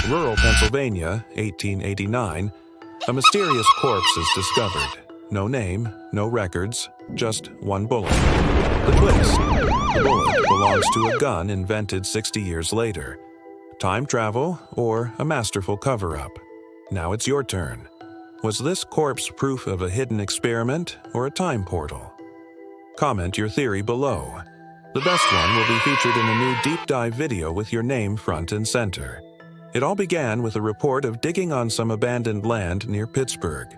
rural Pennsylvania, 1889, a mysterious corpse is discovered. No name, no records, just one bullet. The twist: the bullet belongs to a gun invented 60 years later. Time travel or a masterful cover-up? Now it's your turn. Was this corpse proof of a hidden experiment or a time portal? Comment your theory below. The best one will be featured in a new deep dive video with your name front and center. It all began with a report of digging on some abandoned land near Pittsburgh.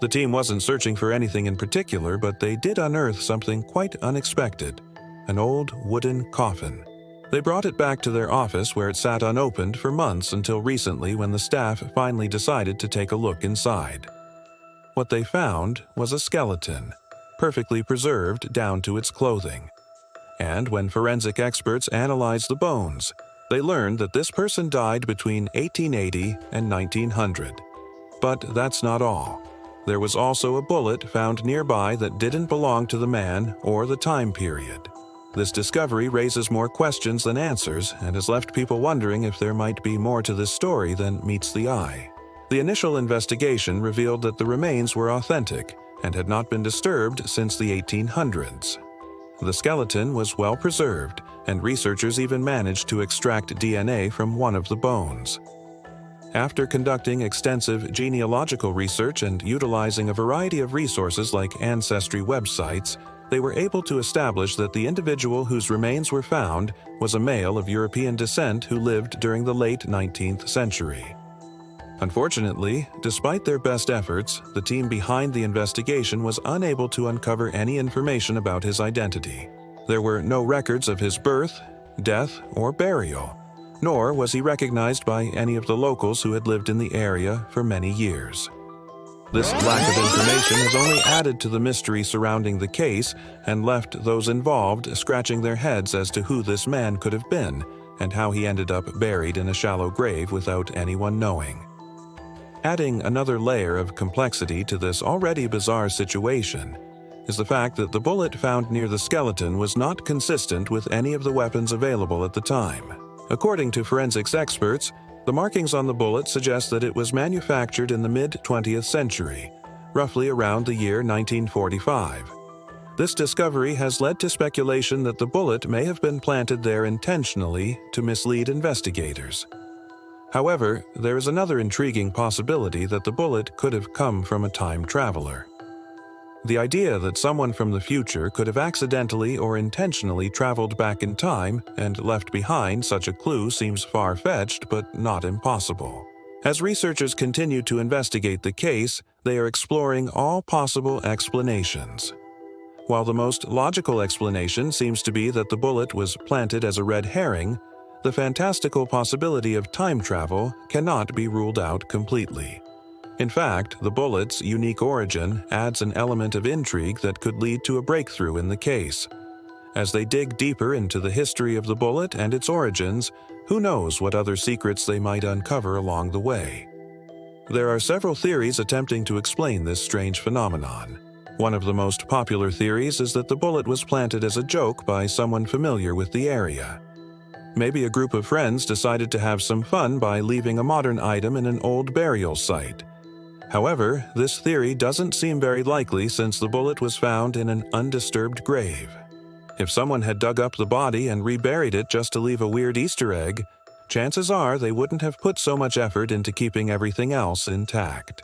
The team wasn't searching for anything in particular, but they did unearth something quite unexpected: an old wooden coffin. They brought it back to their office where it sat unopened for months until recently, when the staff finally decided to take a look inside. What they found was a skeleton, perfectly preserved down to its clothing. And when forensic experts analyzed the bones, they learned that this person died between 1880 and 1900. But that's not all. There was also a bullet found nearby that didn't belong to the man or the time period. This discovery raises more questions than answers and has left people wondering if there might be more to this story than meets the eye. The initial investigation revealed that the remains were authentic and had not been disturbed since the 1800s. The skeleton was well preserved, and researchers even managed to extract DNA from one of the bones. After conducting extensive genealogical research and utilizing a variety of resources like ancestry websites, they were able to establish that the individual whose remains were found was a male of European descent who lived during the late 19th century. Unfortunately, despite their best efforts, the team behind the investigation was unable to uncover any information about his identity. There were no records of his birth, death, or burial, nor was he recognized by any of the locals who had lived in the area for many years. This lack of information has only added to the mystery surrounding the case and left those involved scratching their heads as to who this man could have been and how he ended up buried in a shallow grave without anyone knowing. Adding another layer of complexity to this already bizarre situation is the fact that the bullet found near the skeleton was not consistent with any of the weapons available at the time. According to forensics experts, the markings on the bullet suggest that it was manufactured in the mid-20th century, roughly around the year 1945. This discovery has led to speculation that the bullet may have been planted there intentionally to mislead investigators. However, there is another intriguing possibility that the bullet could have come from a time traveler. The idea that someone from the future could have accidentally or intentionally traveled back in time and left behind such a clue seems far-fetched but not impossible. As researchers continue to investigate the case, they are exploring all possible explanations. While the most logical explanation seems to be that the bullet was planted as a red herring, the fantastical possibility of time travel cannot be ruled out completely. In fact, the bullet's unique origin adds an element of intrigue that could lead to a breakthrough in the case. As they dig deeper into the history of the bullet and its origins, who knows what other secrets they might uncover along the way. There are several theories attempting to explain this strange phenomenon. One of the most popular theories is that the bullet was planted as a joke by someone familiar with the area. Maybe a group of friends decided to have some fun by leaving a modern item in an old burial site. However, this theory doesn't seem very likely since the bullet was found in an undisturbed grave. If someone had dug up the body and reburied it just to leave a weird Easter egg, chances are they wouldn't have put so much effort into keeping everything else intact.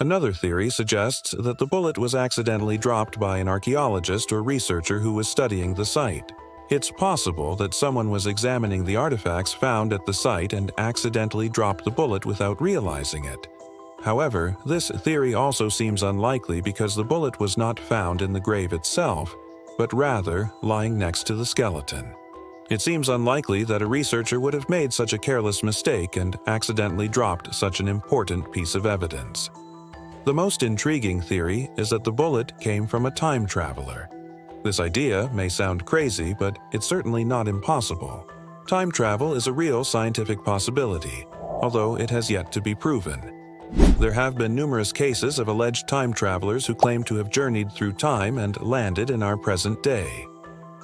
Another theory suggests that the bullet was accidentally dropped by an archaeologist or researcher who was studying the site. It's possible that someone was examining the artifacts found at the site and accidentally dropped the bullet without realizing it. However, this theory also seems unlikely because the bullet was not found in the grave itself, but rather lying next to the skeleton. It seems unlikely that a researcher would have made such a careless mistake and accidentally dropped such an important piece of evidence. The most intriguing theory is that the bullet came from a time traveler. This idea may sound crazy, but it's certainly not impossible. Time travel is a real scientific possibility, although it has yet to be proven. There have been numerous cases of alleged time travelers who claim to have journeyed through time and landed in our present day.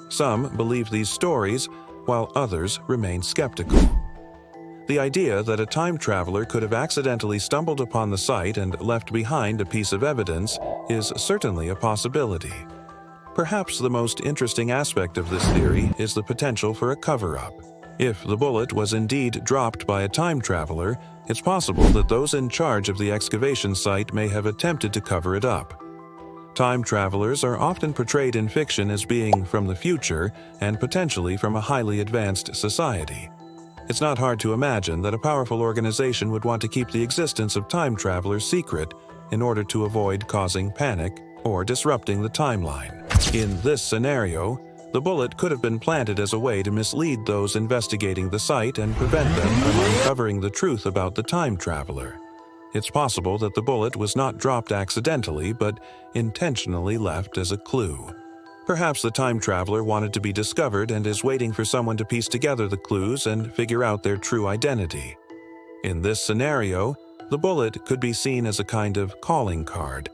Some believe these stories, while others remain skeptical. The idea that a time traveler could have accidentally stumbled upon the site and left behind a piece of evidence is certainly a possibility. Perhaps the most interesting aspect of this theory is the potential for a cover-up. If the bullet was indeed dropped by a time traveler, it's possible that those in charge of the excavation site may have attempted to cover it up. Time travelers are often portrayed in fiction as being from the future and potentially from a highly advanced society. It's not hard to imagine that a powerful organization would want to keep the existence of time travelers secret in order to avoid causing panic or disrupting the timeline. In this scenario, the bullet could have been planted as a way to mislead those investigating the site and prevent them from uncovering the truth about the time traveler. It's possible that the bullet was not dropped accidentally, but intentionally left as a clue. Perhaps the time traveler wanted to be discovered and is waiting for someone to piece together the clues and figure out their true identity. In this scenario, the bullet could be seen as a kind of calling card,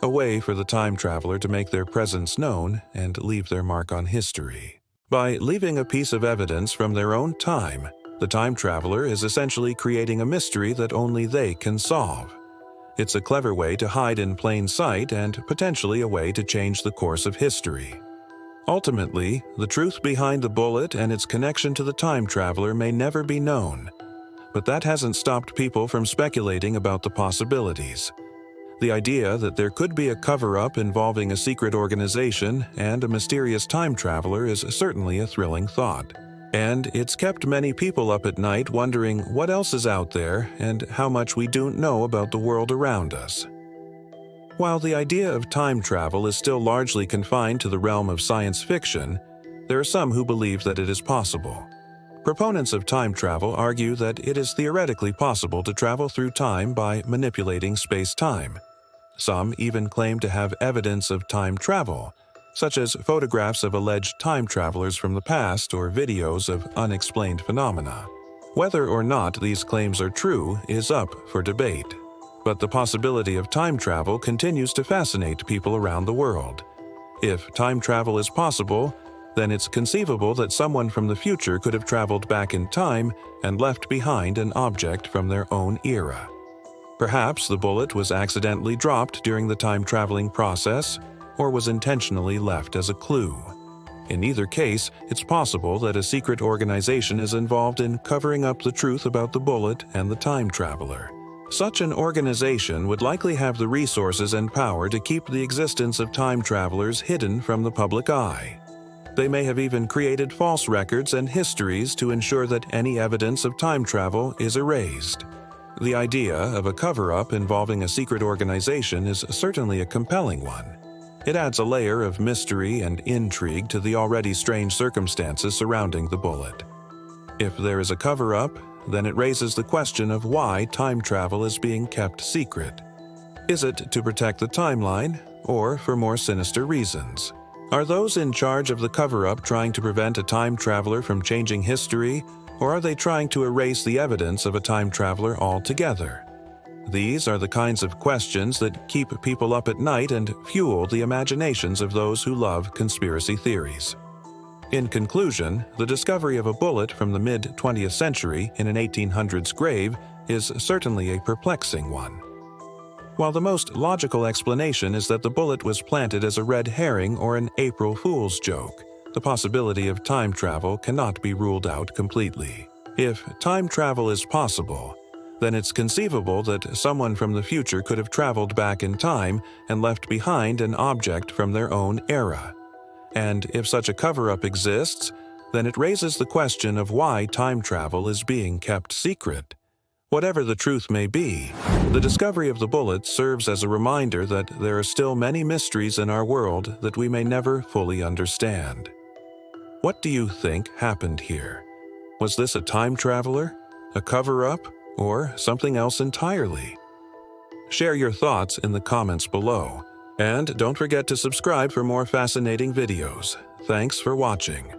a way for the time traveler to make their presence known and leave their mark on history. By leaving a piece of evidence from their own time, the time traveler is essentially creating a mystery that only they can solve. It's a clever way to hide in plain sight and potentially a way to change the course of history. Ultimately, the truth behind the bullet and its connection to the time traveler may never be known, but that hasn't stopped people from speculating about the possibilities. The idea that there could be a cover-up involving a secret organization and a mysterious time traveler is certainly a thrilling thought. And it's kept many people up at night wondering what else is out there and how much we don't know about the world around us. While the idea of time travel is still largely confined to the realm of science fiction, there are some who believe that it is possible. Proponents of time travel argue that it is theoretically possible to travel through time by manipulating space-time. Some even claim to have evidence of time travel, such as photographs of alleged time travelers from the past or videos of unexplained phenomena. Whether or not these claims are true is up for debate, but the possibility of time travel continues to fascinate people around the world. If time travel is possible, then it's conceivable that someone from the future could have traveled back in time and left behind an object from their own era. Perhaps the bullet was accidentally dropped during the time-traveling process, or was intentionally left as a clue. In either case, it's possible that a secret organization is involved in covering up the truth about the bullet and the time traveler. Such an organization would likely have the resources and power to keep the existence of time travelers hidden from the public eye. They may have even created false records and histories to ensure that any evidence of time travel is erased. The idea of a cover-up involving a secret organization is certainly a compelling one. It adds a layer of mystery and intrigue to the already strange circumstances surrounding the bullet. If there is a cover-up, then it raises the question of why time travel is being kept secret. Is it to protect the timeline, or for more sinister reasons? Are those in charge of the cover-up trying to prevent a time traveler from changing history, or are they trying to erase the evidence of a time traveler altogether? These are the kinds of questions that keep people up at night and fuel the imaginations of those who love conspiracy theories. In conclusion, the discovery of a bullet from the mid-20th century in an 1800s grave is certainly a perplexing one. While the most logical explanation is that the bullet was planted as a red herring or an April Fool's joke, the possibility of time travel cannot be ruled out completely. If time travel is possible, then it's conceivable that someone from the future could have traveled back in time and left behind an object from their own era. And if such a cover-up exists, then it raises the question of why time travel is being kept secret. Whatever the truth may be, the discovery of the bullet serves as a reminder that there are still many mysteries in our world that we may never fully understand. What do you think happened here? Was this a time traveler, a cover-up, or something else entirely? Share your thoughts in the comments below, and don't forget to subscribe for more fascinating videos. Thanks for watching.